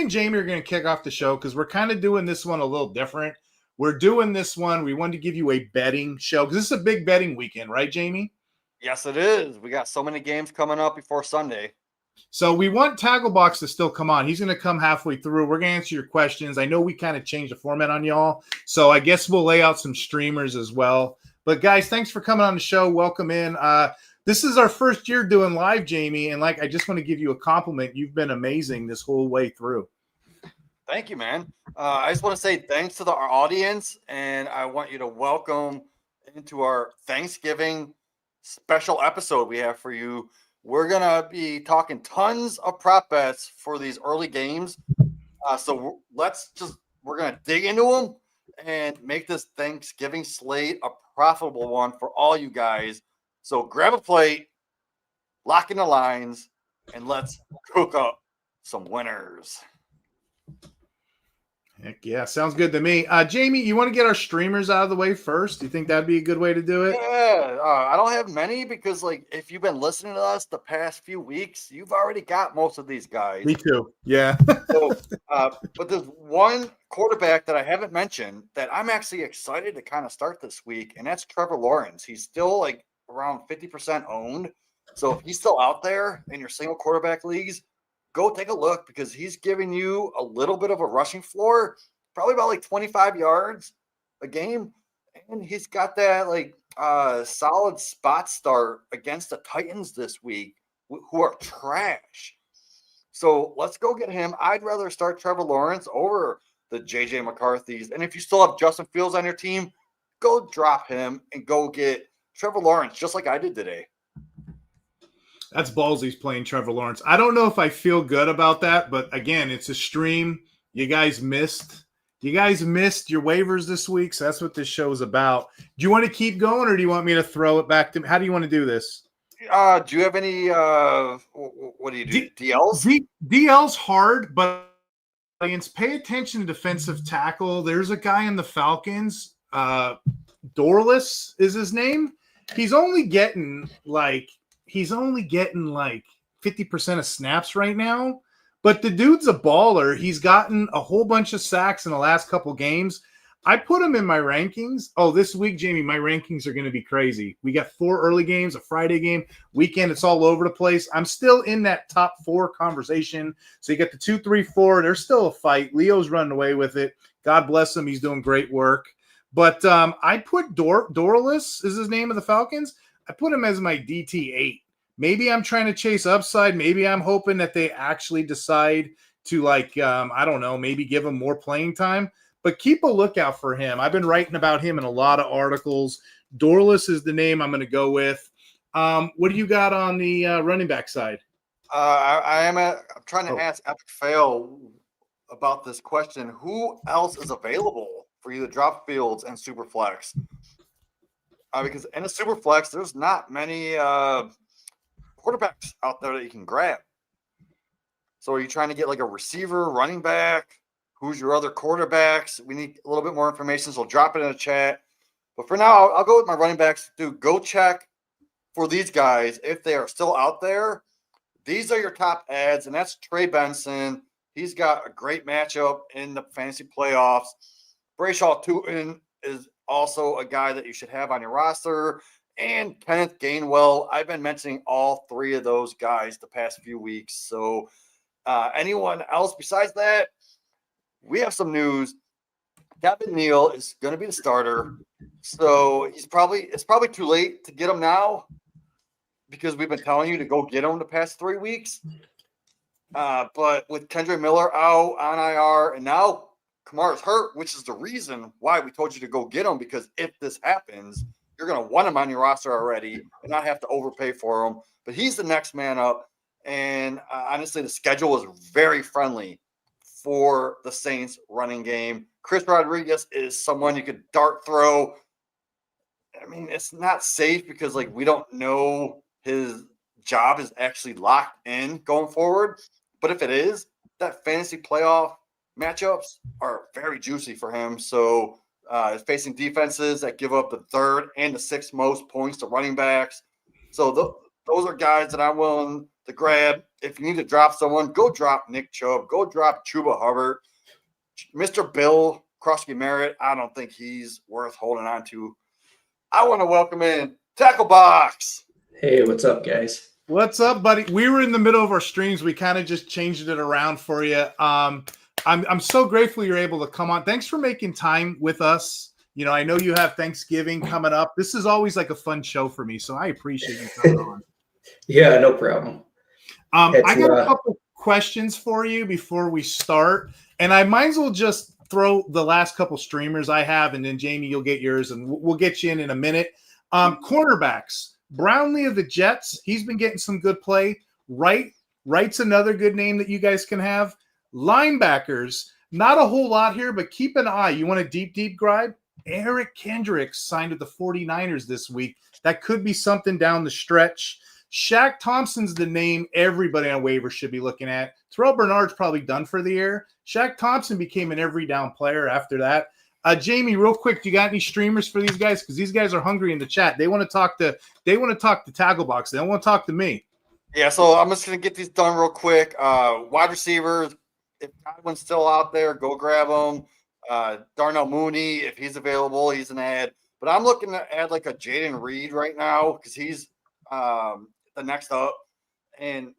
and Jamie are going to kick off the show because we're kind of doing this one a little different. We're doing this one. We wanted to give you a betting show because this is a big betting weekend, right, Jamie? Yes, it is. We got so many games coming up before Sunday. So we want Tacklebox to still come on. He's going to come halfway through. We're going to answer your questions. I know we kind of changed the format on y'all, so I guess we'll lay out some streamers as well. But guys, thanks for coming on the show. Welcome in. This is our first year doing live, Jamie, and I just want to give you a compliment. You've been amazing this whole way through. Thank you, man. I just want to say thanks to our audience, and I want you to welcome into our Thanksgiving special episode we have for you. We're going to be talking tons of prop bets for these early games. So we're going to dig into them and make this Thanksgiving slate a profitable one for all you guys. So grab a plate, lock in the lines, and let's cook up some winners. Heck yeah, sounds good to me. Jamie, you want to get our streamers out of the way first? Do you think that'd be a good way to do it? Yeah, I don't have many because, if you've been listening to us the past few weeks, you've already got most of these guys. Me too. Yeah. But there's one quarterback that I haven't mentioned that I'm actually excited to kind of start this week, and that's Trevor Lawrence. He's still around 50% owned. So if he's still out there in your single quarterback leagues, go take a look because he's giving you a little bit of a rushing floor, probably about 25 yards a game. And he's got that solid spot start against the Titans this week, who are trash. So let's go get him. I'd rather start Trevor Lawrence over the JJ McCarthy's. And if you still have Justin Fields on your team, go drop him and go get Trevor Lawrence, just like I did today. That's ballsy playing Trevor Lawrence. I don't know if I feel good about that, but again, it's a stream. You guys missed your waivers this week, so that's what this show is about. Do you want to keep going, or do you want me to throw it back to me? How do you want to do this? Do you have any what do you do? DLs? DL's hard, but pay attention to defensive tackle. There's a guy in the Falcons, Dorless is his name. He's only getting 50% of snaps right now, but the dude's a baller. He's gotten a whole bunch of sacks in the last couple games. I put him in my rankings. Oh, this week, Jamie, my rankings are going to be crazy. We got 4 early games, a Friday game, weekend. It's all over the place. I'm still in that top 4 conversation. So you got the 2, 3, 4. There's still a fight. Leo's running away with it. God bless him. He's doing great work. But I put Dorless is his name of the Falcons. I put him as my DT8. Maybe I'm trying to chase upside. Maybe I'm hoping that they actually decide to I don't know, maybe give him more playing time. But keep a lookout for him. I've been writing about him in a lot of articles. Dorless is the name I'm going to go with. What do you got on the running back side? I'm trying to ask Epic Fail about this question. Who else is available for you to drop Fields and Superflex? Because in a Superflex, there's not many quarterbacks out there that you can grab. So are you trying to get a receiver, running back? Who's your other quarterbacks? We need a little bit more information, so drop it in the chat. But for now, I'll go with my running backs. Dude, go check for these guys if they are still out there. These are your top ads, and that's Trey Benson. He's got a great matchup in the fantasy playoffs. Brayshaw Tootin is also a guy that you should have on your roster. And Kenneth Gainwell. I've been mentioning all 3 of those guys the past few weeks. So anyone else besides that, we have some news. Kevin Neal is going to be the starter. So it's probably too late to get him now because we've been telling you to go get him the past 3 weeks. But with Kendra Miller out on IR, and now Kamara's hurt, which is the reason why we told you to go get him, because if this happens, you're going to want him on your roster already and not have to overpay for him. But he's the next man up. And honestly, the schedule is very friendly for the Saints running game. Chris Rodriguez is someone you could dart throw. I mean, it's not safe because we don't know his job is actually locked in going forward. But if it is, that fantasy playoff matchups are very juicy for him. So facing defenses that give up the 3rd and the 6th most points to running backs. So those are guys that I'm willing the grab. If you need to drop someone, go drop Nick Chubb. Go drop Chuba Hubbard. Mr. Bill Krusky-Merritt, I don't think he's worth holding on to. I want to welcome in Tacklebox. Hey, what's up, guys? What's up, buddy? We were in the middle of our streams. We kind of just changed it around for you. I'm so grateful you're able to come on. Thanks for making time with us. You know, I know you have Thanksgiving coming up. This is always like a fun show for me, so I appreciate you coming on. Yeah, no problem. I got a couple questions for you before we start, and I might as well just throw the last couple streamers I have, and then Jamie, you'll get yours, and we'll get you in a minute. Cornerbacks. Brownlee of the Jets, he's been getting some good play. Wright's another good name that you guys can have. Linebackers, not a whole lot here, but keep an eye. You want a deep grab? Eric Kendricks signed with the 49ers this week. That could be something down the stretch. Shaq Thompson's the name everybody on waivers should be looking at. Terrell Bernard's probably done for the year. Shaq Thompson became an every down player after that. Jamie, real quick, do you got any streamers for these guys? Because these guys are hungry in the chat. They want to talk to Tacklebox. They don't want to talk to me. Yeah, so I'm just gonna get these done real quick. Wide receivers, if Godwin's still out there, go grab him. Darnell Mooney, if he's available, he's an ad. But I'm looking to add like a Jaden Reed right now because he's the next up. And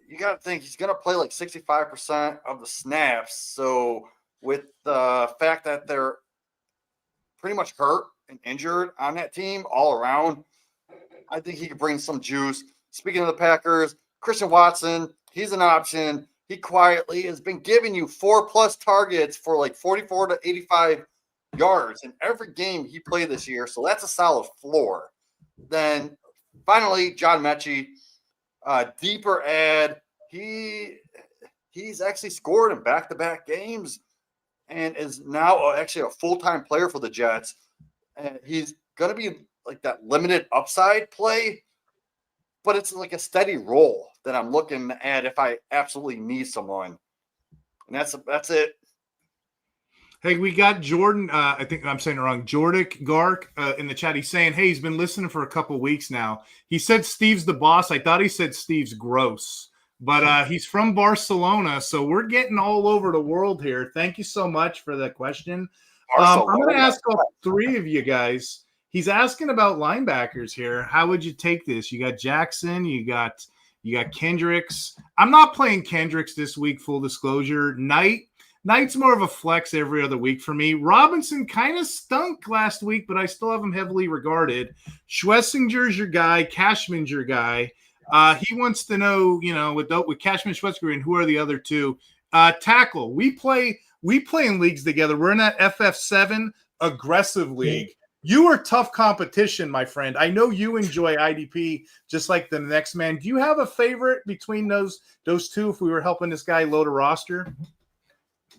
you got to think he's going to play like 65% of the snaps. So with the fact that they're pretty much hurt and injured on that team all around, I think he could bring some juice. Speaking of the Packers, Christian Watson, he's an option. He quietly has been giving you 4+ targets for like 44 to 85 yards in every game he played this year. So that's a solid floor. Then finally, John Mechie, deeper ad. He's actually scored in back-to-back games and is now actually a full-time player for the Jets. And he's going to be like that limited upside play, but it's like a steady roll that I'm looking at if I absolutely need someone. And that's it. Hey, we got Jordan. I think I'm saying it wrong. Jordic Gark in the chat. He's saying, hey, he's been listening for a couple weeks now. He said Steve's the boss. I thought he said Steve's gross, but he's from Barcelona. So we're getting all over the world here. Thank you so much for the question. I'm going to ask all three of you guys. He's asking about linebackers here. How would you take this? You got Jackson. You got Kendricks. I'm not playing Kendricks this week, full disclosure. Knight's more of a flex every other week for me. Robinson kind of stunk last week, but I still have him heavily regarded. Schwesinger's your guy. Cashman's your guy. He wants to know, with Cashman and Schwesinger, who are the other two? Tackle. We play in leagues together. We're in that FF7 aggressive league. You are tough competition, my friend. I know you enjoy IDP just like the next man. Do you have a favorite between those two if we were helping this guy load a roster?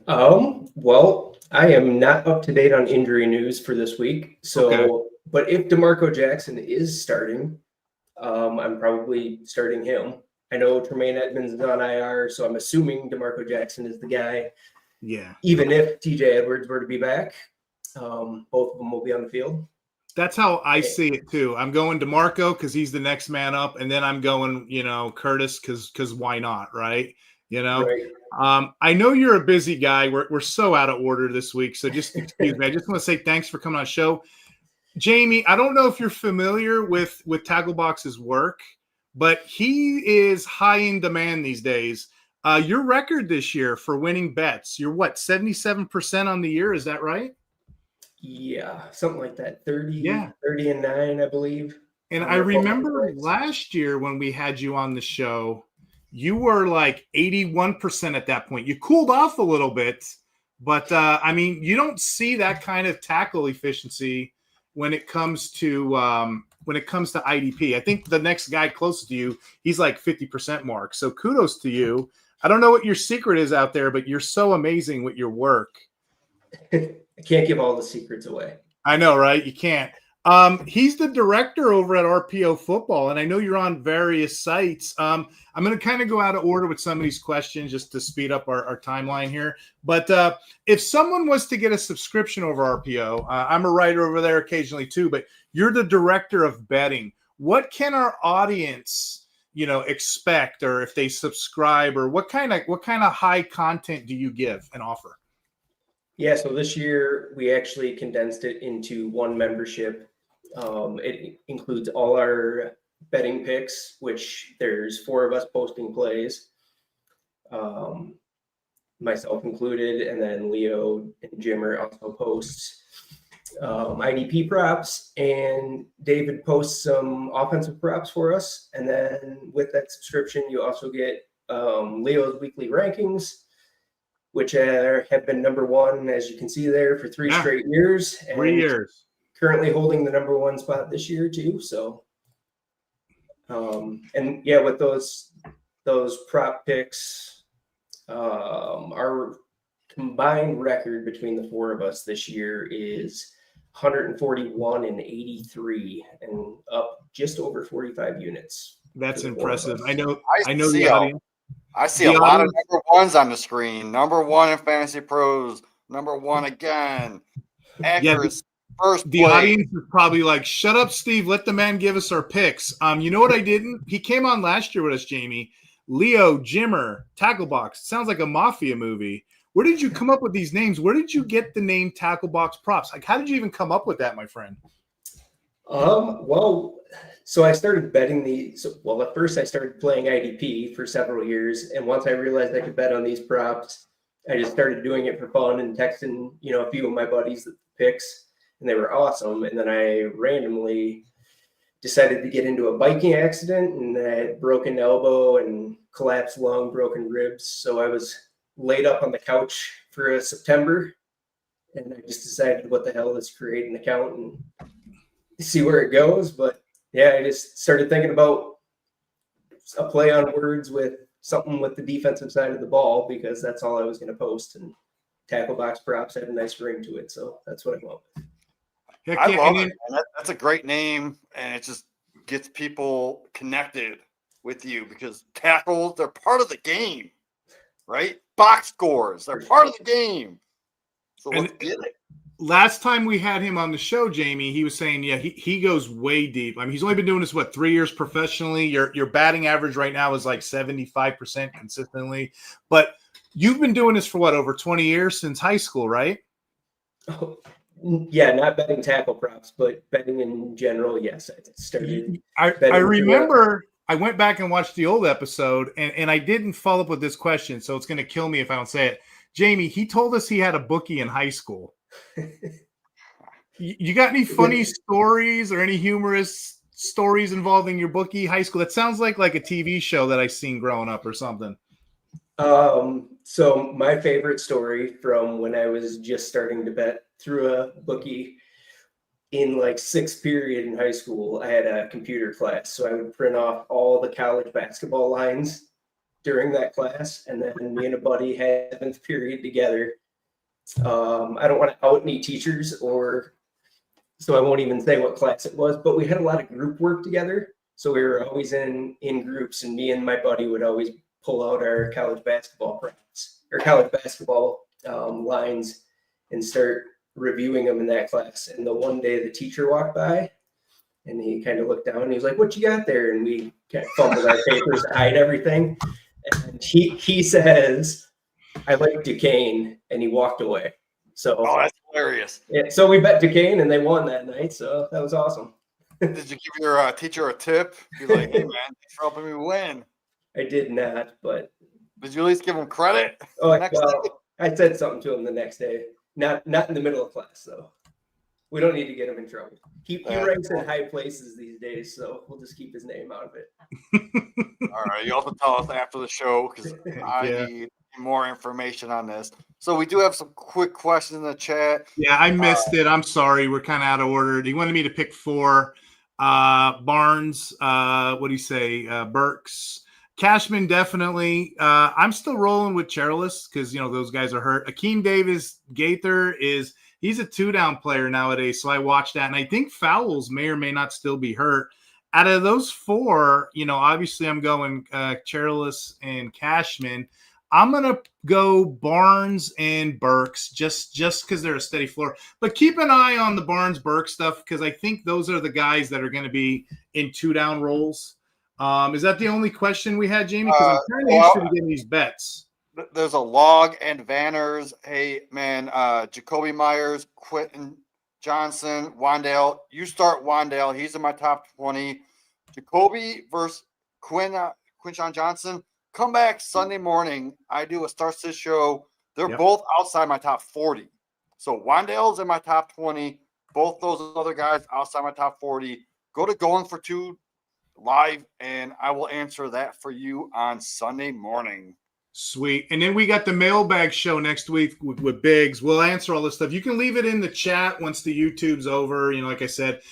Well, I am not up to date on injury news for this week. So, okay. But if DeMarco Jackson is starting, I'm probably starting him. I know Tremaine Edmonds is on IR, so I'm assuming DeMarco Jackson is the guy. Yeah. Even if TJ Edwards were to be back, both of them will be on the field. That's how I see it too. I'm going DeMarco because he's the next man up, and then I'm going, Curtis because why not, right? Right. I know you're a busy guy. We're so out of order this week, so just excuse me. I just want to say thanks for coming on the show. Jamie, I don't know if you're familiar with Tacklebox's work, but he is high in demand these days. Your record this year for winning bets, you're 77% on the year, is that right? Yeah, something like that. 30 and 9, I believe. And I remember last year when we had you on the show, you were like 81% at that point. You cooled off a little bit, but you don't see that kind of tackle efficiency when it comes to IDP. I think the next guy closest to you, he's like 50% mark. So kudos to you. I don't know what your secret is out there, but you're so amazing with your work. I can't give all the secrets away. I know, right? You can't. He's the director over at RPO Football, and I know you're on various sites. I'm going to kind of go out of order with some of these questions just to speed up our timeline here. But if someone was to get a subscription over RPO, I'm a writer over there occasionally too, but you're the director of betting. What can our audience, expect, or if they subscribe, or what kind of high content do you give and offer? Yeah, so this year we actually condensed it into one membership. It includes all our betting picks, which there's 4 of us posting plays, myself included, and then Leo and Jimmer also posts IDP props, and David posts some offensive props for us. And then with that subscription, you also get Leo's weekly rankings, which have been number 1, as you can see there, for 3 straight years. 3 years. Currently holding the number 1 spot this year too. So, and yeah, with those prop picks, our combined record between the 4 of us this year is 141 and 83, and up just over 45 units. That's impressive. I know see the audience. I see a lot of number 1s on the screen. Number 1 in Fantasy Pros. Number 1 again. Accuracy. First the audience is probably like, shut up, Steve. Let the man give us our picks. You know what I didn't? He came on last year with us, Jamie. Leo, Jimmer, Tacklebox. Sounds like a mafia movie. Where did you come up with these names? Where did you get the name Tacklebox Props? Like, how did you even come up with that, my friend? Well, so I started betting at first I started playing IDP for several years. And once I realized I could bet on these props, I just started doing it for fun and texting, a few of my buddies the picks, and they were awesome. And then I randomly decided to get into a biking accident, and I had broken elbow and collapsed lung, broken ribs. So I was laid up on the couch for a September, and I just decided, what the hell, let's create an account and see where it goes. But yeah, I just started thinking about a play on words with something with the defensive side of the ball, because that's all I was going to post, and Tacklebox Props had a nice ring to it. So that's what I went with. I love it. That's a great name, and it just gets people connected with you, because tackles, they're part of the game, right? Box scores, they're part of the game. So let's get it. Last time we had him on the show, Jamie, he was saying, he goes way deep. I mean, he's only been doing this, 3 years professionally. Your batting average right now is like 75% consistently. But you've been doing this for over 20 years, since high school, right? Oh, yeah, not betting tackle props, but betting in general. Yes, I started. I remember I went back and watched the old episode, and I didn't follow up with this question, so it's going to kill me if I don't say it. Jamie, he told us he had a bookie in high school. You got any funny stories or any humorous stories involving your bookie high school? That sounds like a TV show that I seen growing up or something. So my favorite story from when I was just starting to bet through a bookie, in like 6th period in high school, I had a computer class. So I would print off all the college basketball lines during that class. And then me and a buddy had 7th period together. I don't want to out any teachers, so I won't even say what class it was, but we had a lot of group work together. So we were always in groups, and me and my buddy would always pull out our college basketball props or college basketball lines and start reviewing them in that class. And the one day the teacher walked by, and he kind of looked down, and he was like, "What you got there?" And we kind of fumbled our papers to hide everything. And he says, "I like Duquesne," and he walked away. So, that's hilarious. Yeah, so we bet Duquesne, and they won that night. So that was awesome. Did you give your teacher a tip? Be like, "Hey man, thanks for helping me win." I did not, but did you at least give him credit? I said something to him the next day. Not in the middle of class, though. We don't need to get him in trouble. He ranks in high places these days, so we'll just keep his name out of it. All right. You also tell us after the show, because I need more information on this. So we do have some quick questions in the chat. Yeah, I missed it. I'm sorry. We're kind of out of order. He wanted me to pick 4. Barnes, what do you say? Burks. Cashman, definitely. I'm still rolling with Cherilus, because those guys are hurt. Akeem Davis Gaither he's a 2-down player nowadays, so I watched that, and I think Fowles may or may not still be hurt. Out of those 4, obviously I'm going Cherilus and Cashman. I'm gonna go Barnes and Burks just because they're a steady floor. But keep an eye on the Barnes Burks stuff, because I think those are the guys that are going to be in 2-down roles. Is that the only question we had, Jamie? Because I'm kind of interested in getting these bets. There's a Log and Vanners. Hey, man, Jacoby Myers, Quentin Johnson, Wandale. You start Wandale. He's in my top 20. Jacoby versus Quinshon Johnson. Come back Sunday morning. I do a Star-Sit show. They're both outside my top 40. So Wandale's in my top 20. Both those other guys outside my top 40. Go to Going for Two live, and I will answer that for you on Sunday morning. Sweet. And then we got the mailbag show next week with Biggs. We'll answer all this stuff. You can leave it in the chat once the YouTube's over. Like I said,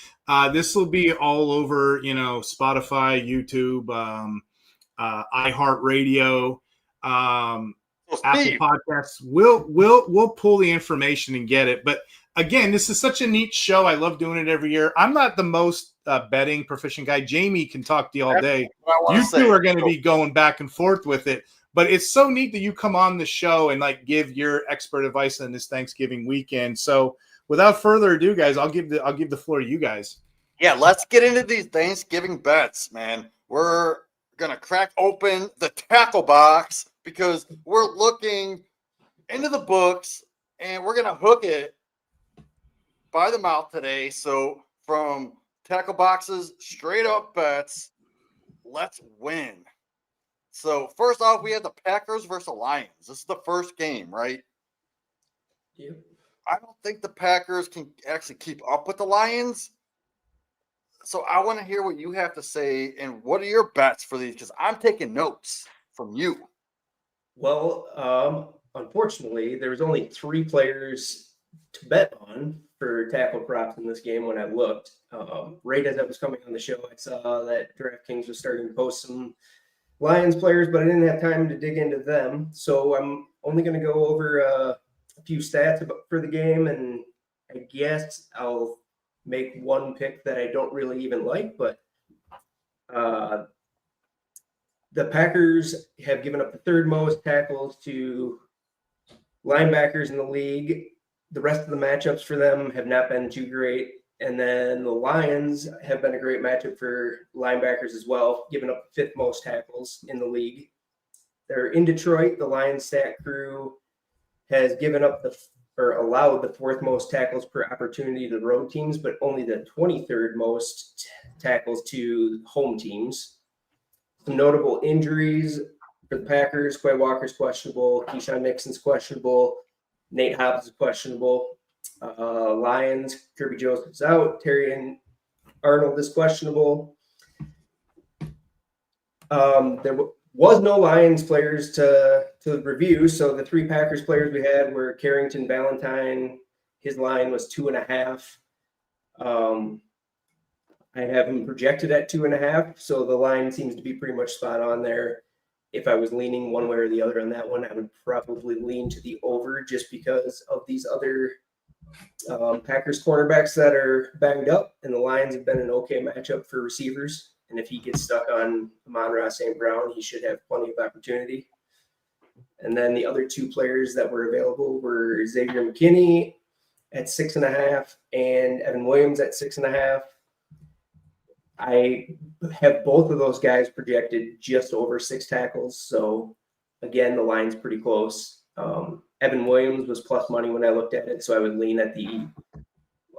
this will be all over, Spotify, YouTube, iHeartRadio, Apple Podcasts. We'll pull the information and get it. But again, this is such a neat show. I love doing it every year. I'm not the most betting proficient guy. Jamie can talk to you all day. You two are going to be going back and forth with it. But it's so neat that you come on the show and give your expert advice on this Thanksgiving weekend. So without further ado, guys, I'll give the floor to you guys. Yeah, let's get into these Thanksgiving bets, man. We're gonna crack open the tackle box because we're looking into the books and we're gonna hook it by the mouth today. So from tackle boxes, straight up bets, let's win. So first off, we have the Packers versus the Lions. This is the first game, right? Yep. I don't think the Packers can actually keep up with the Lions. So I want to hear what you have to say and what are your bets for these? Because I'm taking notes from you. Well, unfortunately, there was only 3 players to bet on for tackle props in this game when I looked. Right as I was coming on the show, I saw that DraftKings was starting to post some Lions players, but I didn't have time to dig into them. So I'm only going to go over a few stats for the game, and I guess I'll make one pick that I don't really even like, but the Packers have given up the 3rd most tackles to linebackers in the league. The rest of the matchups for them have not been too great. And then the Lions have been a great matchup for linebackers as well, giving up the 5th most tackles in the league. They're in Detroit. The Lions stat crew has given up allowed the 4th most tackles per opportunity to the road teams, but only the 23rd most tackles to home teams. Some notable injuries for the Packers: Quay Walker's questionable, Keyshawn Nixon's questionable, Nate Hobbs is questionable. Lions, Kirby Joseph's out. Terry and Arnold is questionable. There was no Lions players to review, so the 3 Packers players we had were Carrington Valentine. His line was 2.5. I have him projected at 2.5, so the line seems to be pretty much spot on there. If I was leaning one way or the other on that one, I would probably lean to the over just because of these other Packers cornerbacks that are banged up, and the Lions have been an okay matchup for receivers. And if he gets stuck on Amon-Ra St. Brown, he should have plenty of opportunity. And then the other 2 players that were available were Xavier McKinney at 6.5 and Evan Williams at 6.5. I have both of those guys projected just over 6 tackles. So again, the line's pretty close. Evan Williams was plus money when I looked at it, so I would lean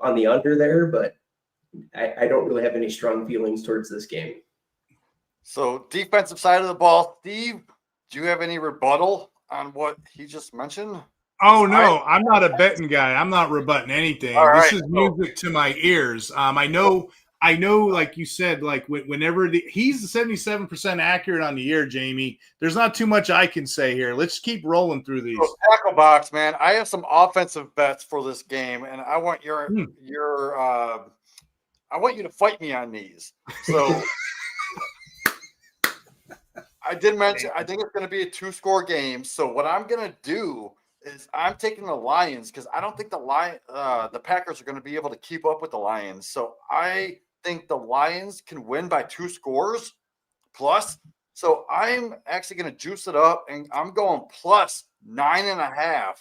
on the under there, but I don't really have any strong feelings towards this game. So defensive side of the ball, Steve, do you have any rebuttal on what he just mentioned? Oh, no, I'm not a betting guy. I'm not rebutting anything. This is music to my ears. I know, like you said, whenever he's 77% accurate on the year, Jamie, there's not too much I can say here. Let's keep rolling through these. So, tackle box, man. I have some offensive bets for this game, and I want I want you to fight me on these. So I did mention I think it's going to be a 2-score game. So what I'm going to do is I'm taking the Lions because I don't think the Packers are going to be able to keep up with the Lions. So I think the Lions can win by 2 scores plus. So I'm actually going to juice it up, and I'm going plus 9.5.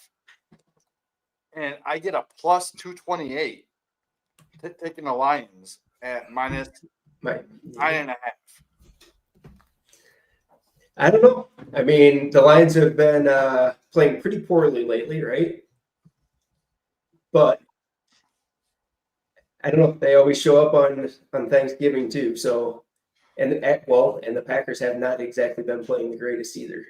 And I get a plus 228. Taking the Lions at minus 9.5. I don't know. I mean, the Lions have been playing pretty poorly lately, right? But I don't know. They always show up on Thanksgiving too. So, and the Packers have not exactly been playing the greatest either.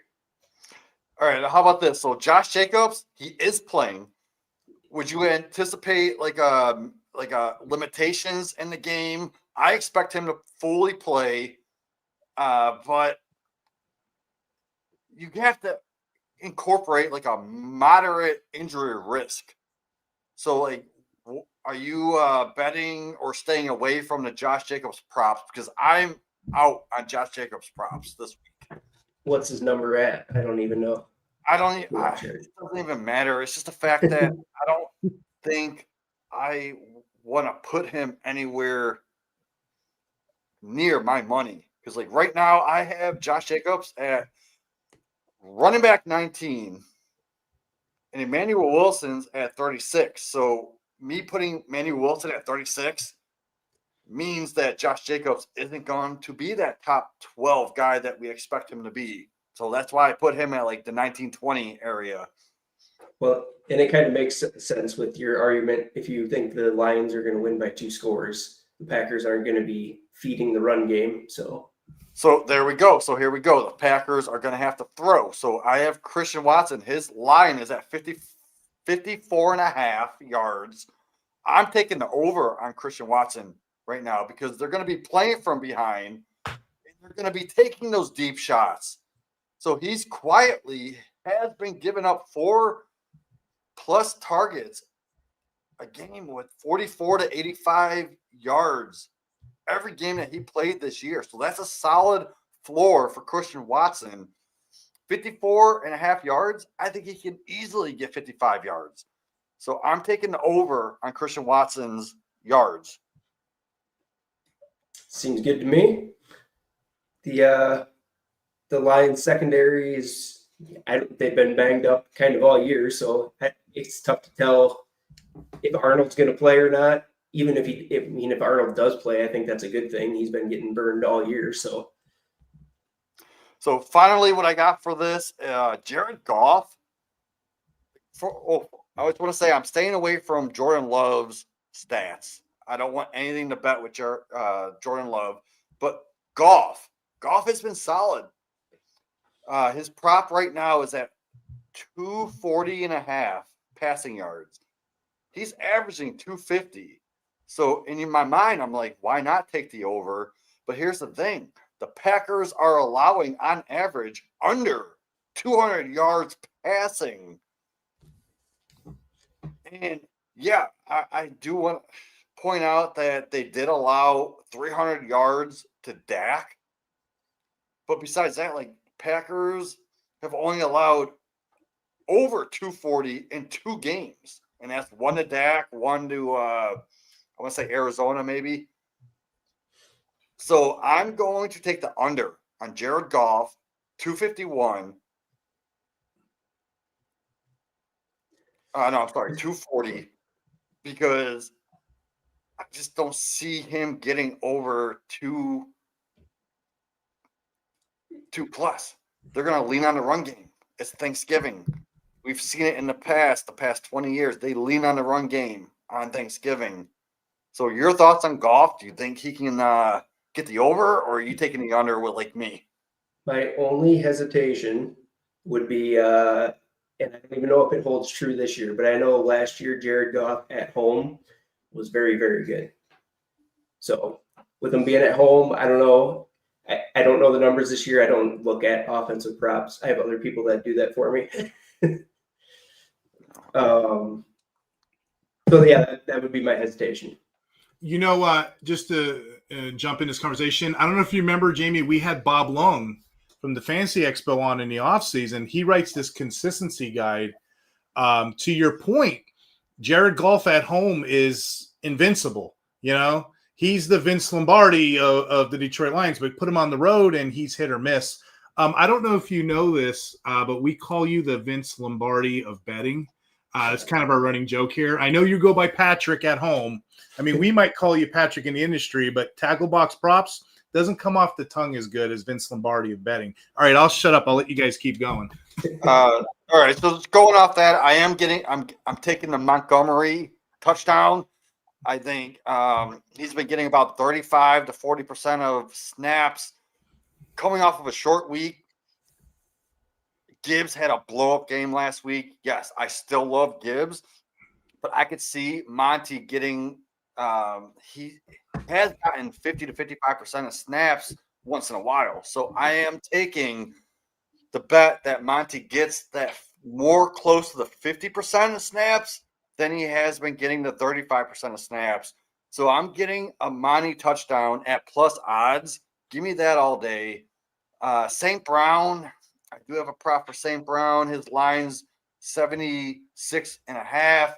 All right, how about this? So Josh Jacobs, he is playing. Would you anticipate like a limitations in the game? I expect him to fully play, but you have to incorporate like a moderate injury risk. So, like, are you betting or staying away from the Josh Jacobs props? Because I'm out on Josh Jacobs props this week. What's his number at? I don't even know. It doesn't even matter. It's just the fact that I don't think I want to put him anywhere near my money. Because, like, right now, I have Josh Jacobs at running back 19 and Emmanuel Wilson's at 36. So, me putting Emmanuel Wilson at 36 means that Josh Jacobs isn't going to be that top 12 guy that we expect him to be. So that's why I put him at like the 19-20 area. Well, and it kind of makes sense with your argument. If you think the Lions are going to win by 2 scores, the Packers aren't going to be feeding the run game. So there we go. So here we go. The Packers are going to have to throw. So I have Christian Watson. His line is at 54 and a half yards. I'm taking the over on Christian Watson right now because they're going to be playing from behind and they're going to be taking those deep shots. So he's quietly has been giving up 4+ targets a game with 44 to 85 yards every game that he played this year. So that's a solid floor for Christian Watson. 54 and a half yards, I think he can easily get 55 yards. So I'm taking the over on Christian Watson's yards. Seems good to me. The Lions secondary is they've been banged up kind of all year, so it's tough to tell if Arnold's going to play or not. Even if Arnold does play, I think that's a good thing. He's been getting burned all year, so. So finally, what I got for this, Jared Goff. I always want to say I'm staying away from Jordan Love's stats. I don't want anything to bet with Jordan Love, but Goff has been solid. His prop right now is at 240 and a half passing yards. He's averaging 250. So in my mind, I'm like, why not take the over? But here's the thing. The Packers are allowing on average under 200 yards passing. And yeah, I do want to point out that they did allow 300 yards to Dak. But besides that, like, Packers have only allowed over 240 in 2 games. And that's 1 to Dak, 1 to, I want to say Arizona maybe. So I'm going to take the under on Jared Goff, 251. No, I'm sorry, 240. Because I just don't see him getting over 2+. They're going to lean on the run game. It's Thanksgiving. We've seen it in the past 20 years. They lean on the run game on Thanksgiving. So your thoughts on Goff? Do you think he can get the over, or are you taking the under with like me? My only hesitation would be, and I don't even know if it holds true this year, but I know last year Jared Goff at home was very, very good. So with him being at home, I don't know. I don't know the numbers this year. I don't look at offensive props. I have other people that do that for me. So yeah, that would be my hesitation. You know, just to jump in this conversation, I don't know if you remember, Jamie, we had Bob Long from the Fantasy Expo on in the offseason. He writes this consistency guide. To your point, Jared Goff at home is invincible. You know, he's the Vince Lombardi of the Detroit Lions, but put him on the road and he's hit or miss. I don't know if you know this, but we call you the Vince Lombardi of betting. It's kind of our running joke here. I know you go by Patrick at home. I mean, we might call you Patrick in the industry, but Tacklebox Props, doesn't come off the tongue as good as Vince Lombardi of betting. All right, I'll shut up. I'll let you guys keep going. All right, so just going off that, I'm taking the Montgomery touchdown. I think he's been getting about 35 to 40% of snaps coming off of a short week. Gibbs had a blow-up game last week. Yes, I still love Gibbs, but I could see Monty getting he has gotten 50 to 55% of snaps once in a while. So I am taking the bet that Monty gets that more close to the 50% of snaps than he has been getting the 35% of snaps. So I'm getting a Monty touchdown at plus odds. Give me that all day. St. Brown, I do have a prop for St. Brown. His line's 76.5.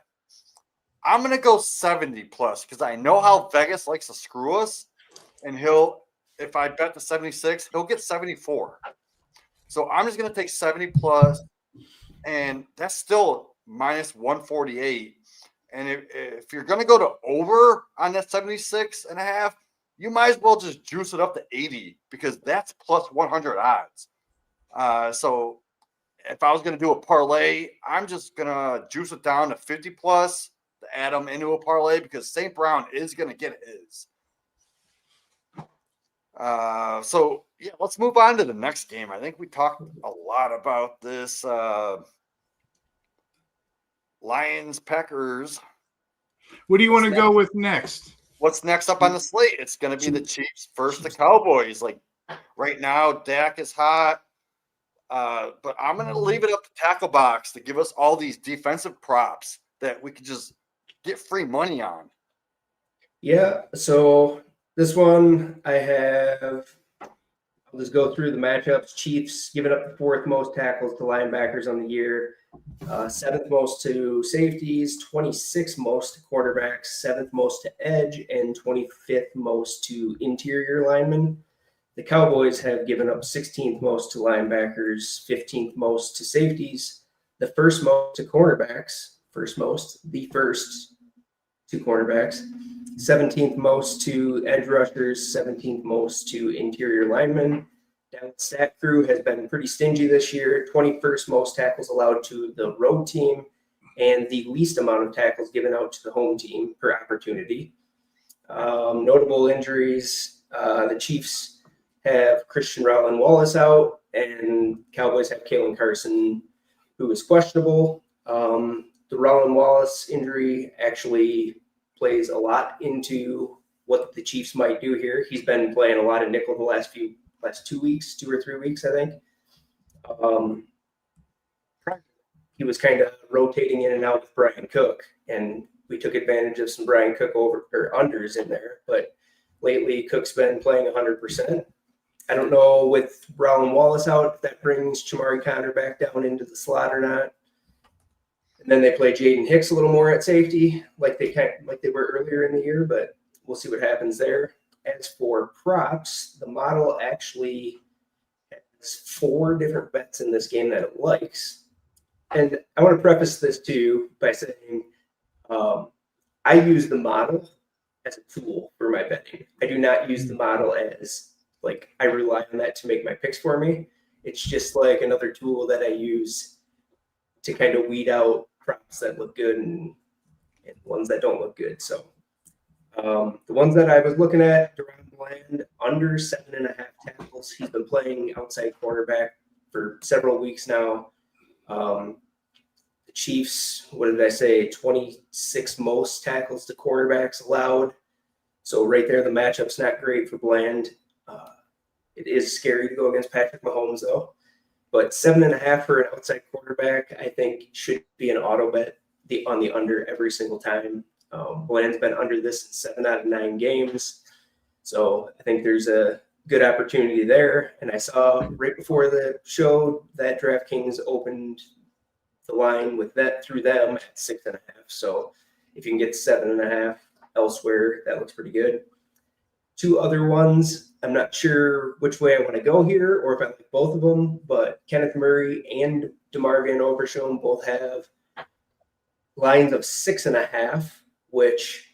I'm going to go 70 plus because I know how Vegas likes to screw us. And if I bet the 76, he'll get 74. So I'm just going to take 70 plus, and that's still minus 148. And if you're going to go to over on that 76.5, you might as well just juice it up to 80 because that's plus 100 odds. So if I was going to do a parlay, I'm just going to juice it down to 50 plus to add them into a parlay because St. Brown is going to get his. So yeah, let's move on to the next game. I think we talked a lot about this. Lions, Packers. What do you want to go with next? What's next up on the slate? It's going to be the Chiefs versus the Cowboys. Like right now, Dak is hot. But I'm going to leave it up to Tacklebox to give us all these defensive props that we could just get free money on. Yeah, so this one I'll just go through the matchups. Chiefs giving up the fourth most tackles to linebackers on the year, seventh most to safeties, 26th most to quarterbacks, seventh most to edge, and 25th most to interior linemen. The Cowboys have given up 16th most to linebackers, 15th most to safeties, the first most to cornerbacks, the first to cornerbacks, 17th most to edge rushers, 17th most to interior linemen. Down stat crew has been pretty stingy this year, 21st most tackles allowed to the road team, and the least amount of tackles given out to the home team per opportunity. Notable injuries, the Chiefs have Christian Rowland Wallace out, and Cowboys have Kalen Carson, who is questionable. The Rowland Wallace injury actually plays a lot into what the Chiefs might do here. He's been playing a lot of nickel the last 2 or 3 weeks, I think. He was kind of rotating in and out with Brian Cook, and we took advantage of some Brian Cook unders in there. But lately, Cook's been playing 100%. I don't know with Rowland Wallace out if that brings Chamari Conner back down into the slot or not. And then they play Jaden Hicks a little more at safety, like they were earlier in the year, but we'll see what happens there. As for props, the model actually has 4 different bets in this game that it likes. And I want to preface this too by saying I use the model as a tool for my betting. I do not use the model as like I rely on that to make my picks for me. It's just like another tool that I use to kind of weed out props that look good and ones that don't look good. So the ones that I was looking at, Deron Bland, under 7.5 tackles. He's been playing outside quarterback for several weeks now. The Chiefs, what did I say, 26 most tackles to quarterbacks allowed. So right there, the matchup's not great for Bland. It is scary to go against Patrick Mahomes, though. But 7.5 for an outside quarterback, I think, should be an auto bet on the under every single time. Bland's been under this in 7 out of 9 games. So I think there's a good opportunity there. And I saw right before the show that DraftKings opened the line with that through them at 6.5. So if you can get 7.5 elsewhere, that looks pretty good. 2 other ones, I'm not sure which way I want to go here or if I like both of them, but Kenneth Murray and DeMar Van Overshown both have lines of 6.5, which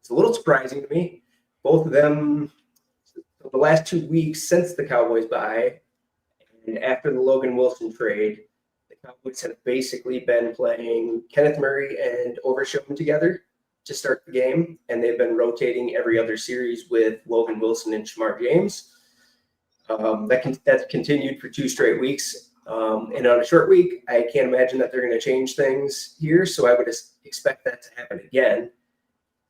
is a little surprising to me, both of them, the last 2 weeks since the Cowboys bye and after the Logan Wilson trade, the Cowboys have basically been playing Kenneth Murray and Overshown together to start the game, and they've been rotating every other series with Logan Wilson and Shamar James. That's continued for 2 straight weeks. And on a short week, I can't imagine that they're going to change things here. So I would expect that to happen again.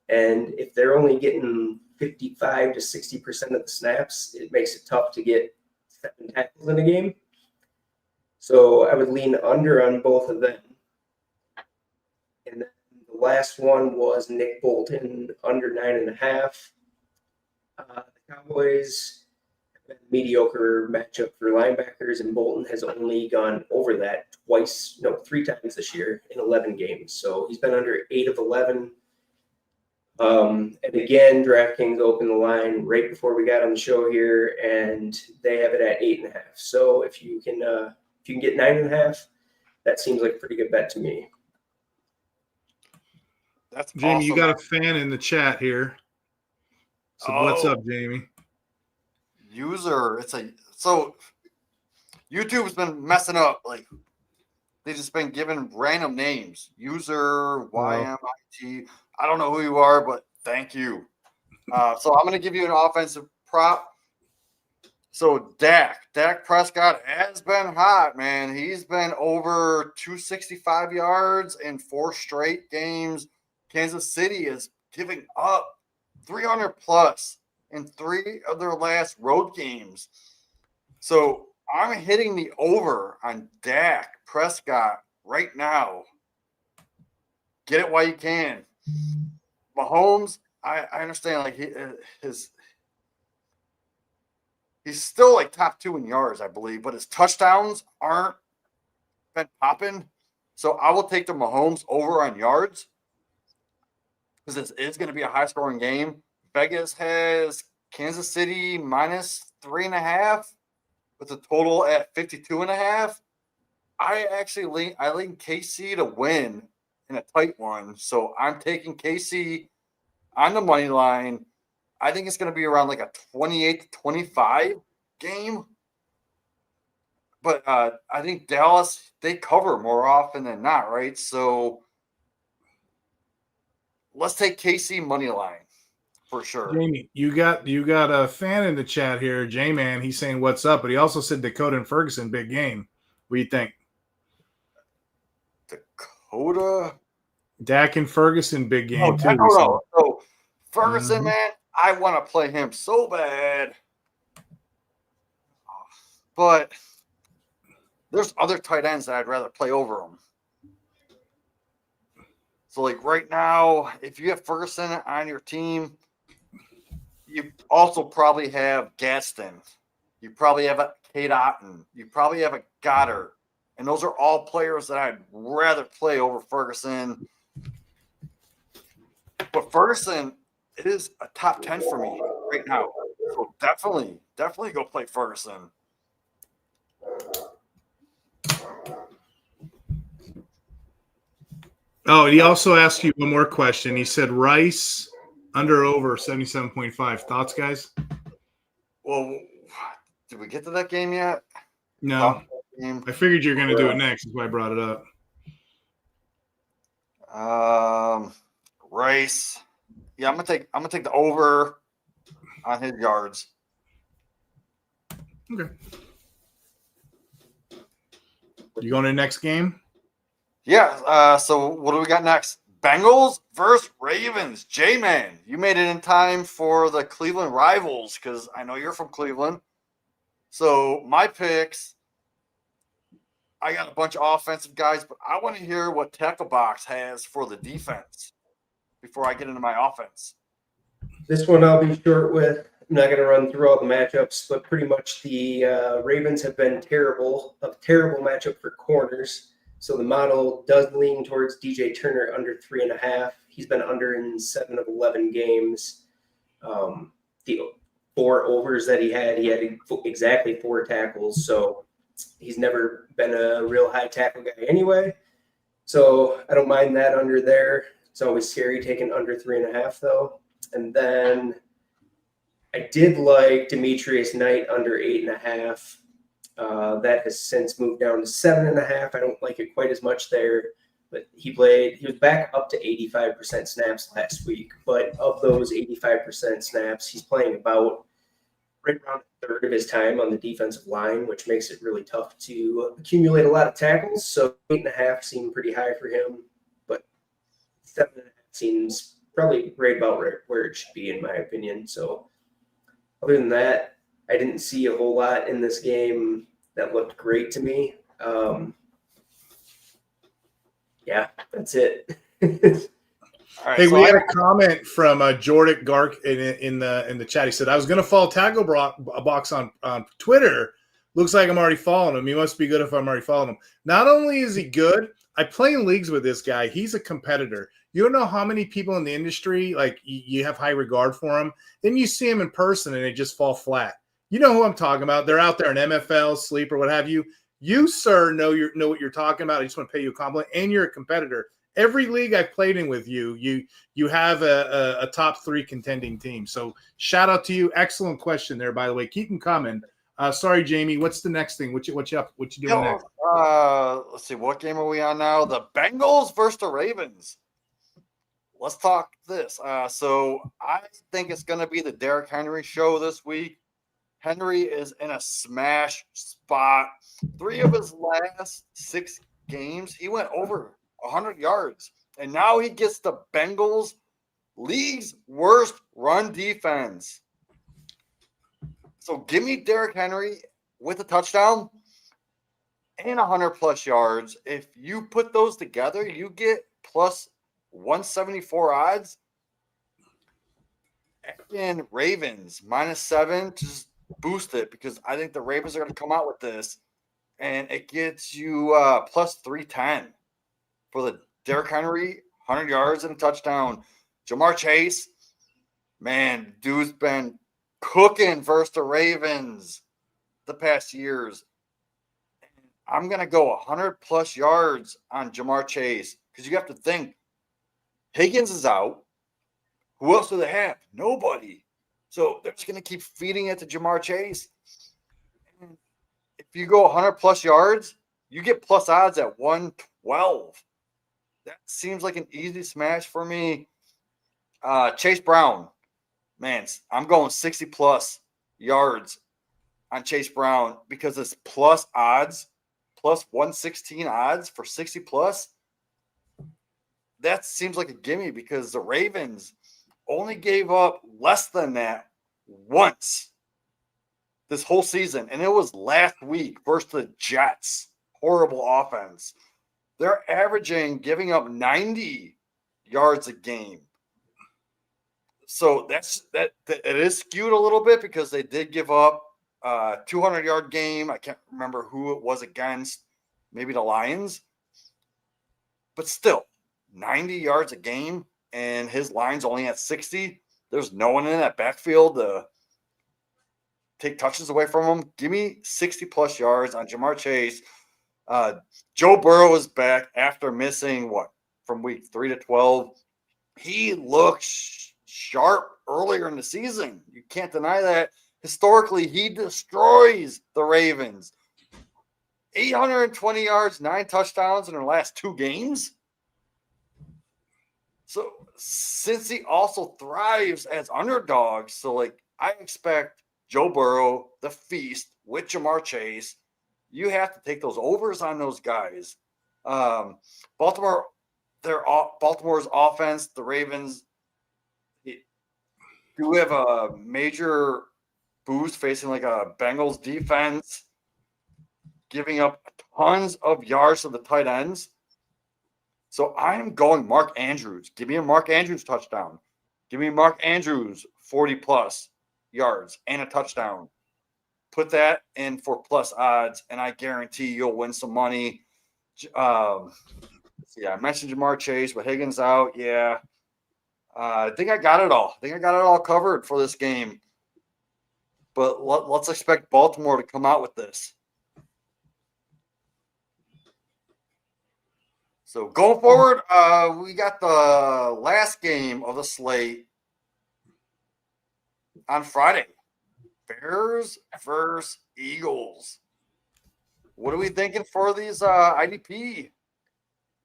And if they're only getting 55 to 60% of the snaps, it makes it tough to get 7 tackles in a game. So I would lean under on both of them. And then the last one was Nick Bolton under 9.5. The Cowboys have been a mediocre matchup for linebackers, and Bolton has only gone over that 3 times this year in 11 games. So he's been under 8 of 11. And again, DraftKings opened the line right before we got on the show here, and they have it at 8.5. So if you can get 9.5, that seems like a pretty good bet to me. That's Jamie, awesome. you got a fan in the chat here. So what's up, Jamie? User, so YouTube's been messing up. Like they've just been giving random names. User YMIT. I don't know who you are, but thank you. So I'm gonna give you an offensive prop. So Dak Prescott has been hot, man. He's been over 265 yards in 4 straight games. Kansas City is giving up 300 plus in 3 of their last road games. So I'm hitting the over on Dak Prescott right now. Get it while you can. Mahomes, I understand like he's still like top 2 in yards, I believe, but his touchdowns aren't been popping. So I will take the Mahomes over on yards because this is going to be a high scoring game. Vegas has Kansas City minus 3.5 with a total at 52.5. I lean KC to win in a tight one. So I'm taking KC on the money line. I think it's going to be around like a 28-25 game. But I think Dallas, they cover more often than not, right? So let's take KC money line for sure. Jamie, you got a fan in the chat here, J-Man. He's saying what's up, but he also said Dakota and Ferguson, big game. What do you think? Dakota? Dak and Ferguson, big game too. Dakota. So Ferguson, man, I want to play him so bad. But there's other tight ends that I'd rather play over him. So, like right now, if you have Ferguson on your team, you also probably have Gaston. You probably have a Kate Otten. You probably have a Goddard. And those are all players that I'd rather play over Ferguson. But Ferguson is a top 10 for me right now. So definitely go play Ferguson. Oh, he also asked you one more question. He said Rice under over 77.5. Thoughts, guys? Well, did we get to that game yet? No. I figured you were going to do it next. That's why I brought it up. Rice. Yeah, I'm gonna take the over on his yards. Okay. You going to the next game? Yeah. So what do we got next? Bengals versus Ravens. J-Man, you made it in time for the Cleveland rivals because I know you're from Cleveland. So my picks, I got a bunch of offensive guys, but I want to hear what Tacklebox has for the defense before I get into my offense. This one I'll be short with. I'm not going to run through all the matchups, but pretty much the Ravens have been a terrible matchup for corners. So the model does lean towards DJ Turner under 3.5. He's been under in 7 of 11 games. The 4 overs that he had exactly 4 tackles. So he's never been a real high tackle guy anyway. So I don't mind that under there. It's always scary taking under 3.5 though. And then I did like Demetrius Knight under 8.5. That has since moved down to 7.5. I don't like it quite as much there, but he was back up to 85% snaps last week. But of those 85% snaps, he's playing about right around a third of his time on the defensive line, which makes it really tough to accumulate a lot of tackles. So 8.5 seemed pretty high for him, but 7.5 seems probably right about where it should be, in my opinion. So other than that, I didn't see a whole lot in this game that looked great to me. Yeah, that's it. Right, Hey, so we had a comment from Jordic Gark in the chat. He said, "I was going to follow Tacklebox on Twitter. Looks like I'm already following him. He must be good if I'm already following him. Not only is he good, I play in leagues with this guy. He's a competitor. You don't know how many people in the industry, like, you have high regard for him. Then you see him in person and they just fall flat. You know who I'm talking about. They're out there in MFL, Sleep, or what have you. You, sir, know what you're talking about. I just want to pay you a compliment, and you're a competitor. Every league I've played in with you have a top 3 contending team. So shout out to you. Excellent question there, by the way. Keep them coming. Sorry, Jamie. What's the next thing? What you doing next? Let's see. What game are we on now? The Bengals versus the Ravens. Let's talk this. So I think it's going to be the Derrick Henry show this week. Henry is in a smash spot. 3 of his last 6 games, he went over 100 yards. And now he gets the Bengals league's worst run defense. So give me Derrick Henry with a touchdown and 100+ yards. If you put those together, you get plus 174 odds. And Ravens -7, just boost it, because I think the Ravens are going to come out with this, and it gets you plus 310 for the Derrick Henry, 100 yards and a touchdown. Jamar Chase, man, dude's been cooking versus the Ravens the past years. I'm going to go 100+ yards on Jamar Chase, because you have to think Higgins is out. Who else do they have? Nobody. So they're just going to keep feeding it to Jamar Chase. And if you go 100+ yards, you get plus odds at 112. That seems like an easy smash for me. Chase Brown, man, I'm going 60+ yards on Chase Brown, because it's plus odds, plus 116 odds for 60+. That seems like a gimme, because the Ravens only gave up less than that once this whole season, and it was last week versus the Jets. Horrible offense. They're averaging giving up 90 yards a game. So that it is skewed a little bit, because they did give up a 200-yard game. I can't remember who it was against, maybe the Lions. But still, 90 yards a game, and his line's only at 60. There's no one in that backfield to take touches away from him. Give me 60+ yards on Jamar Chase. Joe Burrow is back after missing from week 3 to 12. He looks sharp earlier in the season. You can't deny that. Historically, he destroys the Ravens. 820 yards, 9 touchdowns in their last 2 games. So since he also thrives as underdogs, so I expect Joe Burrow, the feast with Jamar Chase. You have to take those overs on those guys. Baltimore's offense, the Ravens do have a major boost facing a Bengals defense, giving up tons of yards to the tight ends. So I'm going Mark Andrews. Give me a Mark Andrews touchdown. Give me Mark Andrews 40+ yards and a touchdown. Put that in for plus odds, and I guarantee you'll win some money. I mentioned Jamar Chase, but Higgins out. Yeah. I think I got it all. I think I got it all covered for this game. But let's expect Baltimore to come out with this. So going forward, we got the last game of the slate. on Friday. Bears versus Eagles. What are we thinking for these IDP?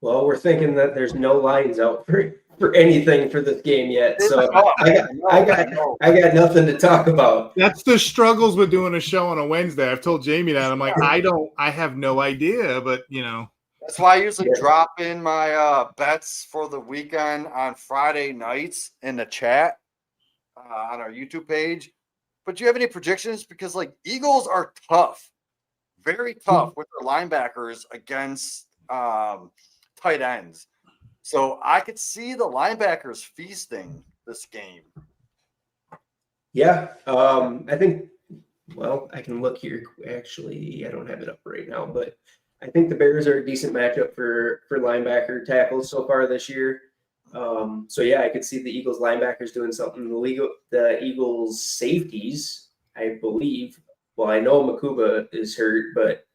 Well, we're thinking that there's no lines out for anything for this game yet, so I got nothing to talk about. That's the struggles with doing a show on a Wednesday. I've told Jamie that. I'm like, I have no idea, but That's why I usually drop in my bets for the weekend on Friday nights in the chat on our YouTube page. But do you have any predictions? Because Eagles are tough, very tough with their linebackers against tight ends. So I could see the linebackers feasting this game. Yeah, I think. Well, I can look here. Actually, I don't have it up right now, but I think the Bears are a decent matchup for linebacker tackles so far this year. So yeah, I could see the Eagles linebackers doing something. The Eagles safeties, I believe. Well, I know Makuba is hurt, but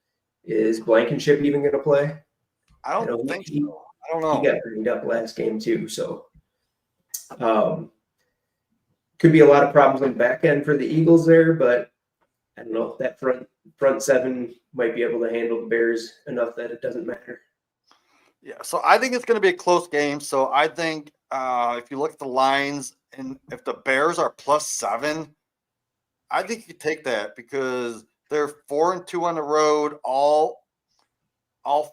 is Blankenship even going to play? I don't think so. I don't know. He got banged up last game too, so could be a lot of problems on the back end for the Eagles there, but I don't know if that front seven might be able to handle the Bears enough that it doesn't matter. Yeah, so I think it's going to be a close game. So I think if you look at the lines and if the Bears are +7, I think you take that because they're 4-2 on the road. All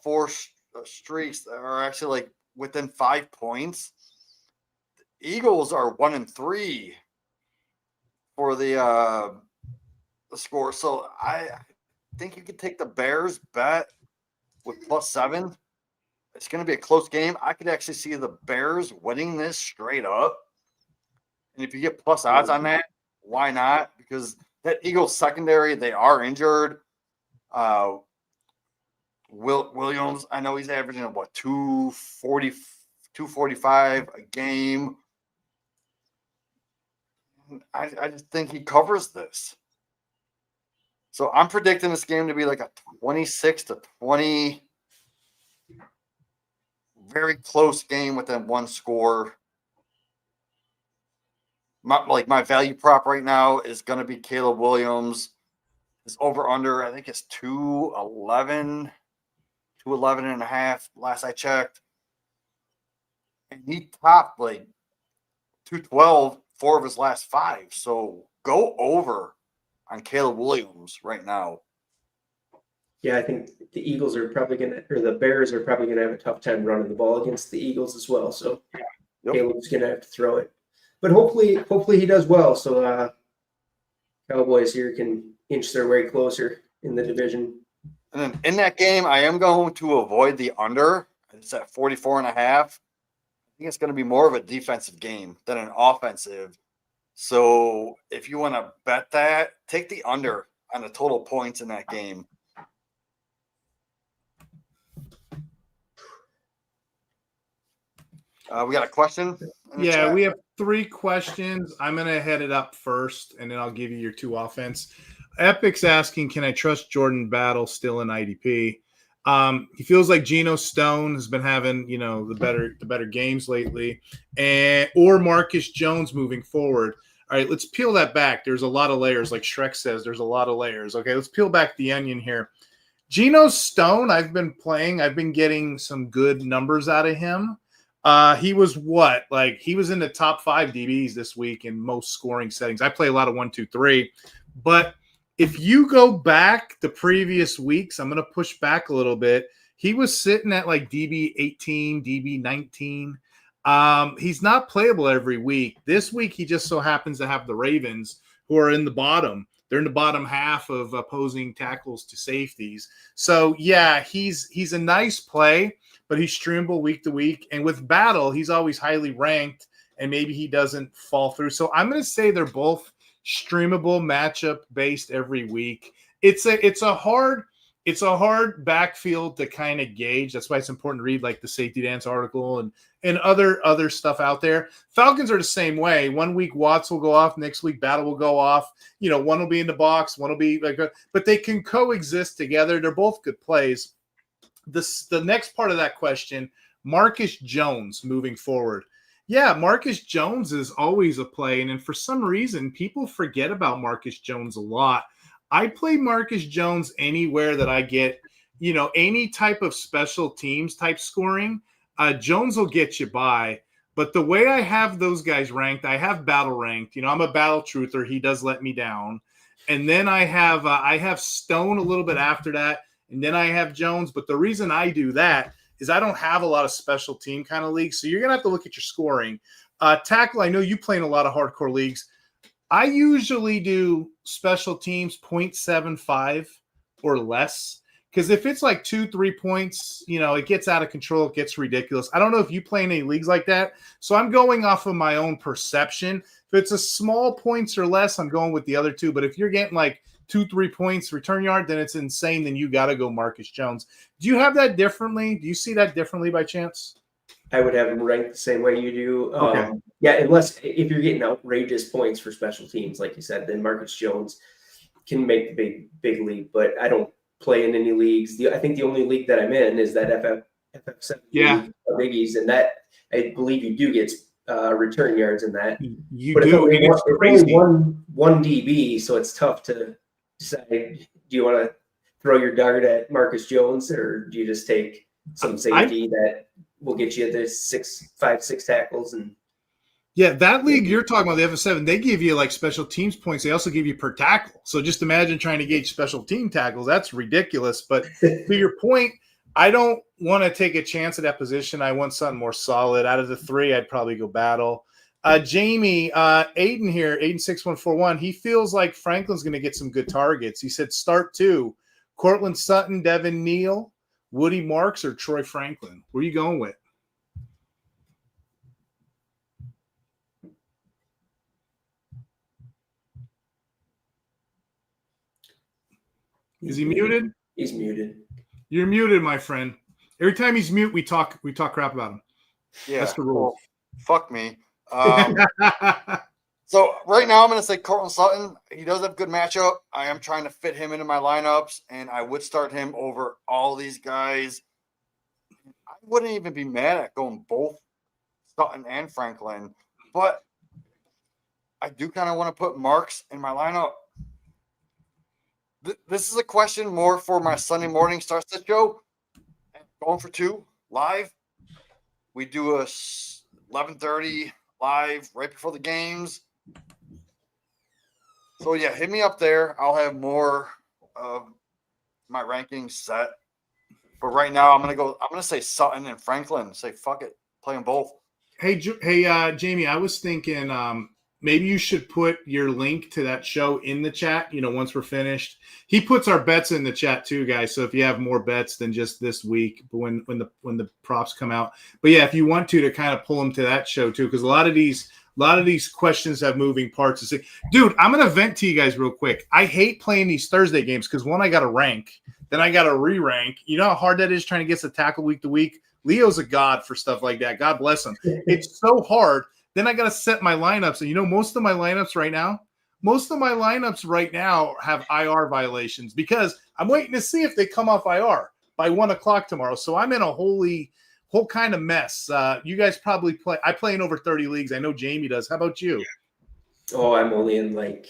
four streaks are actually within 5 points. The Eagles are 1-3 for the score. So I think you could take the Bears bet with +7. It's going to be a close game. I could actually see the Bears winning this straight up. And if you get plus odds on that, why not? Because that Eagles secondary, they are injured. Williams, I know he's averaging 240, 245 a game. I just think he covers this. So I'm predicting this game to be a 26-20. Very close game within one score. My value prop right now is going to be Caleb Williams. His over-under, I think, is 211 and a half last I checked. And he topped 212 4 of his last 5. So go over on Caleb Williams right now. Yeah, I think the Eagles are probably the Bears are probably going to have a tough time running the ball against the Eagles as well. So Caleb's going to have to throw it, but hopefully he does well. So Cowboys here can inch their way closer in the division. And then in that game, I am going to avoid the under. It's at 44.5. I think it's going to be more of a defensive game than an offensive. So if you want to bet that, take the under on the total points in that game. We got a question? Yeah, we have 3 questions. I'm going to head it up first, and then I'll give you your 2 offense. Epic's asking, can I trust Jordan Battle still in IDP? He feels like Geno Stone has been having, the better games lately, or Marcus Jones moving forward. All right, let's peel that back. There's a lot of layers. Like Shrek says, there's a lot of layers. Okay, let's peel back the onion here. Geno Stone, I've been getting some good numbers out of him. He was he was in the top 5 DBs this week in most scoring settings. I play a lot of 1, 2, 3, but if you go back the previous weeks, I'm going to push back a little bit. He was sitting at DB 18, DB 19. He's not playable every week. This week, he just so happens to have the Ravens, who are in the bottom. They're in the bottom half of opposing tackles to safeties. So yeah, he's a nice play, but he's streamable week to week. And with Battle, he's always highly ranked, and maybe he doesn't fall through. So I'm going to say they're both streamable, matchup based every week. It's a hard backfield to kind of gauge. That's why it's important to read the Safety Dance article and other stuff out there. Falcons are the same way. 1 week Watts will go off, next week Battle will go off. One will be in the box, one will be but they can coexist together. They're both good plays. The next part of that question, Marcus Jones moving forward. Yeah, Marcus Jones is always a play. And then for some reason, people forget about Marcus Jones a lot. I play Marcus Jones anywhere that I get, any type of special teams type scoring. Jones will get you by. But the way I have those guys ranked, I have battle ranked. I'm a battle truther. He does let me down. And then I have Stone a little bit after that. And then I have Jones. But the reason I do that is I don't have a lot of special team kind of leagues. So you're going to have to look at your scoring. Tackle, I know you play in a lot of hardcore leagues. I usually do special teams 0.75 or less. Because if it's like 2-3 points, it gets out of control. It gets ridiculous. I don't know if you play in any leagues like that. So I'm going off of my own perception. If it's a small points or less, I'm going with the other two. But if you're getting like 2-3 points return yard, then it's insane. Then you got to go Marcus Jones. Do you have that differently? Do you see that differently by chance? I would have him ranked the same way you do. Okay. Yeah, unless if you're getting outrageous points for special teams, like you said, then Marcus Jones can make the big league. But I don't play in any leagues. I think the only league that I'm in is that FF7 Yeah. Biggies, and that I believe you do get return yards in that. You but do. It's only one DB, so it's tough to decide. Do you want to throw your dart at Marcus Jones, or do you just take some safety that will get you the 5-6 tackles? And yeah, that league you're talking about, the FF7, they give you like special teams points. They also give you per tackle. So just imagine trying to gauge special team tackles. That's ridiculous. But to your point, I don't want to take a chance at that position. I want something more solid. Out of the three, I'd probably go battle. Jamie, Aiden here, Aiden6141, he feels like Franklin's going to get some good targets. He said start 2, Cortland Sutton, Devin Neal, Woody Marks, or Troy Franklin. Where are you going with? Is he muted? He's muted. You're muted, my friend. Every time he's mute, we talk crap about him. Yeah, that's the rule. Well, fuck me. So right now I'm going to say Cortland Sutton. He does have good matchup. I am trying to fit him into my lineups, and I would start him over all these guys. I wouldn't even be mad at going both Sutton and Franklin, but I do kind of want to put Marks in my lineup. This is a question more for my Sunday morning start set show. Going for 2 live. We do a 11:30 live right before the games. So yeah, hit me up there. I'll have more of my rankings set. But right now, I'm gonna say Sutton and Franklin. Say fuck it, play them both. Hey, Jamie, I was thinking maybe you should put your link to that show in the chat. Once we're finished, he puts our bets in the chat too, guys. So if you have more bets than just this week, when the props come out, but yeah, if you want to kind of pull them to that show too, because a lot of these questions have moving parts. Dude, I'm gonna vent to you guys real quick. I hate playing these Thursday games because one, I got to rank, then I got to re-rank. You know how hard that is trying to get the tackle week to week. Leo's a god for stuff like that. God bless him. It's so hard. Then I got to set my lineups. And most of my lineups right now have IR violations because I'm waiting to see if they come off IR by 1:00 tomorrow. So I'm in a whole kind of mess. You guys probably play. I play in over 30 leagues. I know Jamie does. How about you? Oh, I'm only in like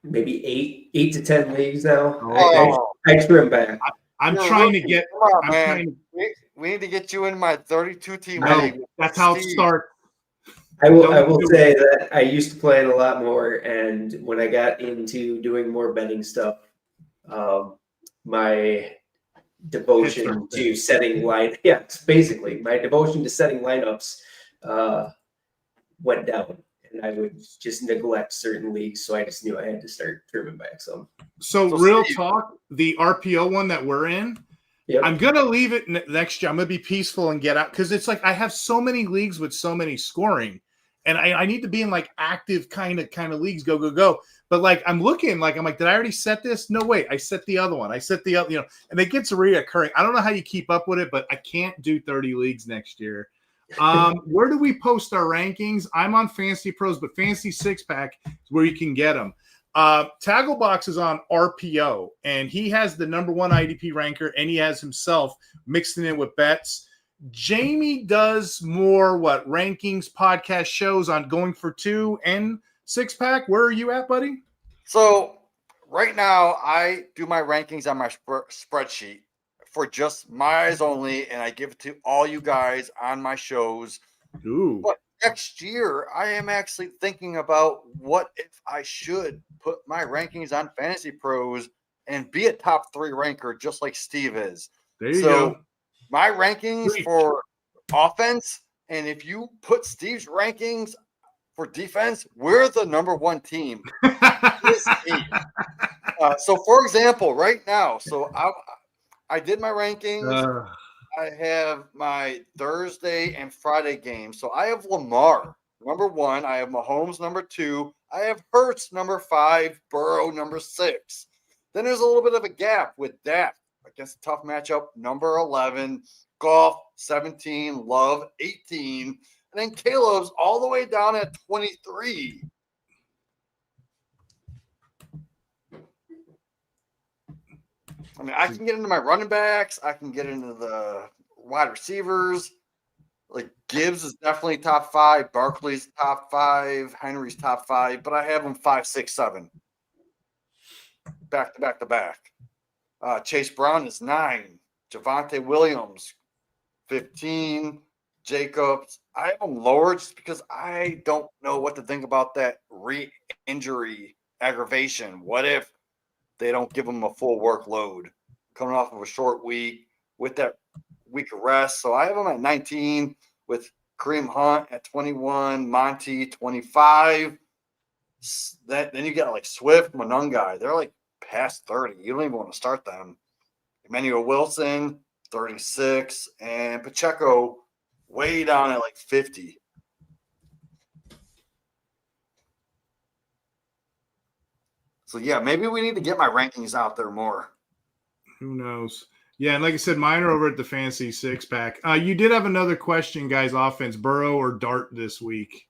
maybe 8 to 10 leagues now. Oh. I trim back. I'm trying to get. Come on, man. We need to get you in my 32 team league. That's how it starts. I will say that I used to play it a lot more, and when I got into doing more betting stuff, my devotion to setting basically my devotion to setting lineups went down, and I would just neglect certain leagues. So I just knew I had to start trimming back some. So real talk, the RPO one that we're in. Yep. I'm going to leave it next year. I'm going to be peaceful and get out because it's like I have so many leagues with so many scoring, and I need to be in like active kind of leagues. Go. But like I'm looking, like I'm like, did I already set this? No, wait, I set the other one. I set the other, and it gets reoccurring. I don't know how you keep up with it, but I can't do 30 leagues next year. Where do we post our rankings? I'm on Fantasy Pros, but Fantasy Six Pack is where you can get them. Tacklebox is on RPO, and he has the #1 IDP ranker, and he has himself mixing in with bets. Jamie does more rankings, podcast shows on Going for Two and Six Pack. Where are you at, buddy? So right now, I do my rankings on my spreadsheet for just my eyes only, and I give it to all you guys on my shows. Ooh. But next year, I am actually thinking about what if I should put my rankings on Fantasy Pros and be a top 3 ranker just like Steve is. There you go. My rankings Preach. for offense, and if you put Steve's rankings for defense, we're the number 1 team. So, for example, right now, I did my rankings. I have my Thursday and Friday games. So I have Lamar, number 1. I have Mahomes, number 2. I have Hurts, number 5. Burrow, number 6. Then there's a little bit of a gap with Dak against a tough matchup, number 11. Goff, 17. Love, 18. And then Caleb's all the way down at 23. I mean, I can get into my running backs. I can get into the wide receivers. Like Gibbs is definitely top 5. Barkley's top 5. Henry's top 5. But I have them 5, 6, 7. Back to back to back. Chase Brown is 9. Javonte Williams, 15. Jacobs. I have them lower just because I don't know what to think about that re-injury aggravation. What if they don't give him a full workload coming off of a short week with that week of rest? So I have him at 19 with Kareem Hunt at 21, Monty 25. Then you got like Swift, Monungai. They're like past 30. You don't even want to start them. Emmanuel Wilson, 36, and Pacheco way down at like 50. So, yeah, maybe we need to get my rankings out there more. Who knows? Yeah, and like I said, mine are over at the Fantasy Six Pack. You did have another question, guys. Offense, Burrow or Dart this week?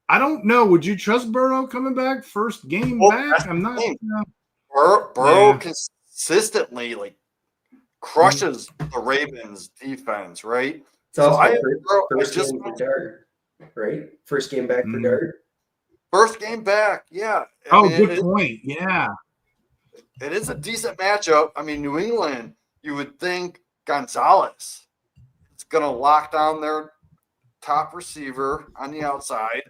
I don't know. Would you trust Burrow coming back first game back? I'm not. Burrow consistently crushes the Ravens defense, right? It's also first game for Dart, right? First game back for Dart. First game back, yeah. Good point. Yeah. It is a decent matchup. I mean, New England, you would think Gonzalez is going to lock down their top receiver on the outside.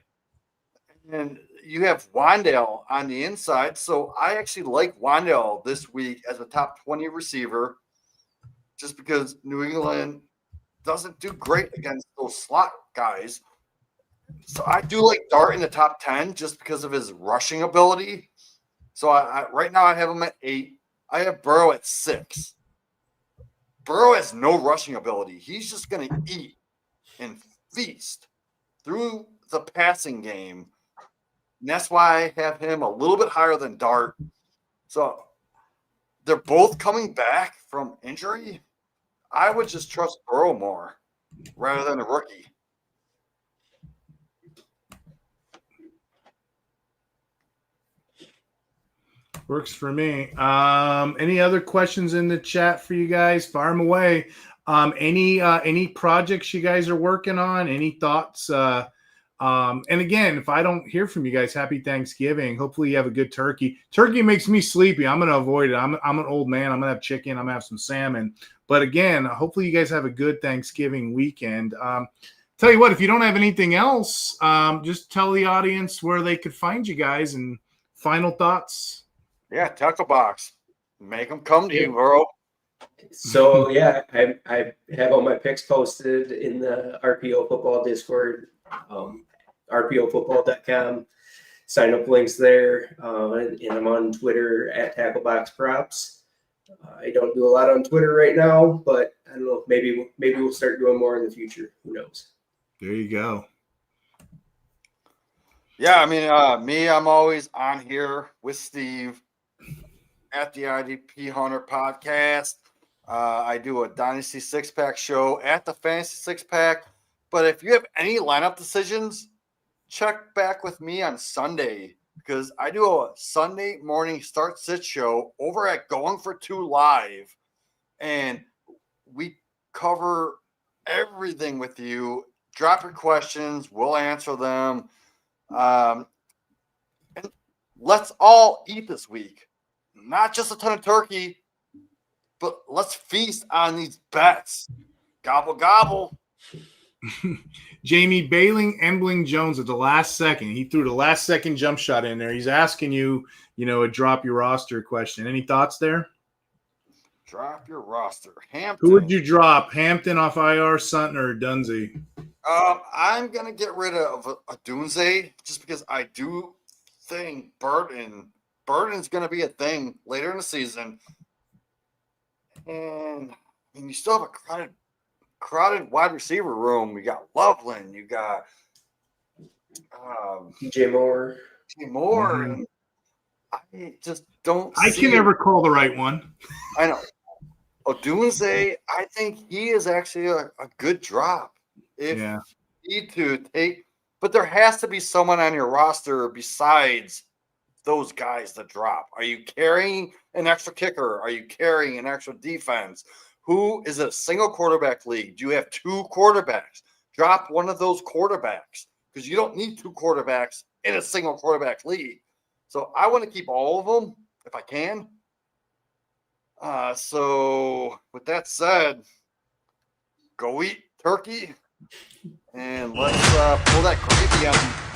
And you have Wandale on the inside. So I actually like Wandale this week as a top 20 receiver just because New England doesn't do great against those slot guys. So I do like Dart in the top 10 just because of his rushing ability. So I right now I have him at 8. I have Burrow at 6. Burrow has no rushing ability. He's just going to eat and feast through the passing game. And that's why I have him a little bit higher than Dart. So they're both coming back from injury. I would just trust Burrow more rather than a rookie. Works for me. Any other questions in the chat for you guys? Fire them away. Any projects you guys are working on? Any thoughts? And again, if I don't hear from you guys, happy Thanksgiving. Hopefully you have a good turkey. Turkey makes me sleepy. I'm going to avoid it. I'm an old man. I'm going to have chicken. I'm going to have some salmon. But again, hopefully you guys have a good Thanksgiving weekend. Tell you what, if you don't have anything else, just tell the audience where they could find you guys and final thoughts. Yeah, Tacklebox. Make them come to you, bro. So, yeah, I have all my picks posted in the RPO Football Discord, rpofootball.com. Sign up links there. And I'm on Twitter at Tacklebox Props. I don't do a lot on Twitter right now, but I don't know. Maybe we'll start doing more in the future. Who knows? There you go. Yeah, I mean, I'm always on here with Steve at the IDP Hunter podcast. I do a Dynasty Six-Pack show at the Fantasy Six-Pack. But if you have any lineup decisions, check back with me on Sunday because I do a Sunday morning start-sit show over at Going for Two Live. And we cover everything with you. Drop your questions. We'll answer them. And let's all eat this week. Not just a ton of turkey, but let's feast on these bets. Gobble, gobble. Jamie, bailing Embling Jones at the last second. He threw the last second jump shot in there. He's asking you, a drop your roster question. Any thoughts there? Drop your roster. Hampton. Who would you drop? Hampton off IR, Sutton, or Dunze? I'm going to get rid of a Dunze just because I do think Burton's going to be a thing later in the season. And you still have a crowded wide receiver room. You got Loveland. You got DJ Moore. Mm-hmm. And I just don't I can never call the right one. I know. Odunze, I think he is actually a good drop. If you need to take, but there has to be someone on your roster besides those guys that drop. Are you carrying an extra kicker? Are you carrying an extra defense? Who is it a single quarterback league? Do you have two quarterbacks? Drop one of those quarterbacks because you don't need two quarterbacks in a single quarterback league. So I want to keep all of them if I can. So with that said, go eat turkey and let's pull that gravy out.